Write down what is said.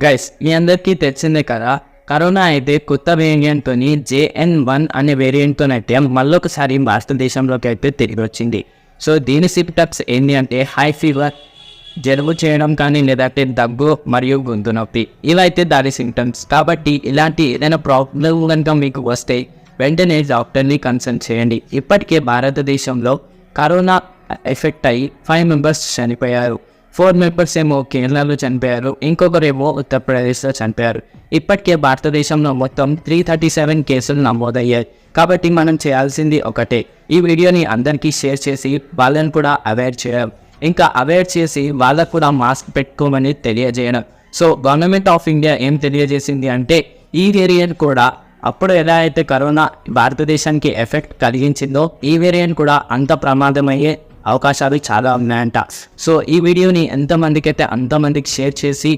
Guys మీ అందరికీ తెలిసిందే కదా, కరోనా అయితే కొత్త వేరియంట్తోని JN.1 అనే వేరియంట్తోనైతే మళ్ళొకసారి భారతదేశంలోకి అయితే తిరిగి వచ్చింది. సో దీని సిమ్టమ్స్ ఏంటి అంటే హై ఫీవర్, జలుబు చేయడం కానీ లేదంటే దగ్గు మరియు గొంతు నొప్పి, ఇవైతే దాని సిమ్టమ్స్. కాబట్టి ఇలాంటి ఏదైనా ప్రాబ్లం కనుక మీకు వస్తే వెంటనే డాక్టర్ని కన్సల్ట్ చేయండి. ఇప్పటికే భారతదేశంలో కరోనా ఎఫెక్ట్ అయ్యి 5 మెంబర్స్ చనిపోయారు. 4 మెంబర్స్ ఏమో కేరళలో చనిపోయారు, ఇంకొకరేమో ఉత్తరప్రదేశ్లో చనిపోయారు. ఇప్పటికే భారతదేశంలో మొత్తం 337 కేసులు నమోదయ్యాయి. కాబట్టి మనం చేయాల్సింది ఒకటే, ఈ వీడియోని అందరికీ షేర్ చేసి వాళ్ళని కూడా అవేర్ చేయడం, ఇంకా అవేర్ చేసి వాళ్ళకు కూడా మాస్క్ పెట్టుకోమని తెలియజేయడం. సో గవర్నమెంట్ ఆఫ్ ఇండియా ఏం తెలియజేసింది అంటే, ఈ వేరియంట్ కూడా అప్పుడు ఎలా అయితే కరోనా భారతదేశానికి ఎఫెక్ట్ కలిగించిందో ఈ వేరియంట్ కూడా అంత ప్రమాదమయ్యే అవకాశాలు చాలా ఉన్నాయంట. సో ఈ వీడియోని ఎంతమందికి అయితే అంతమందికి షేర్ చేసి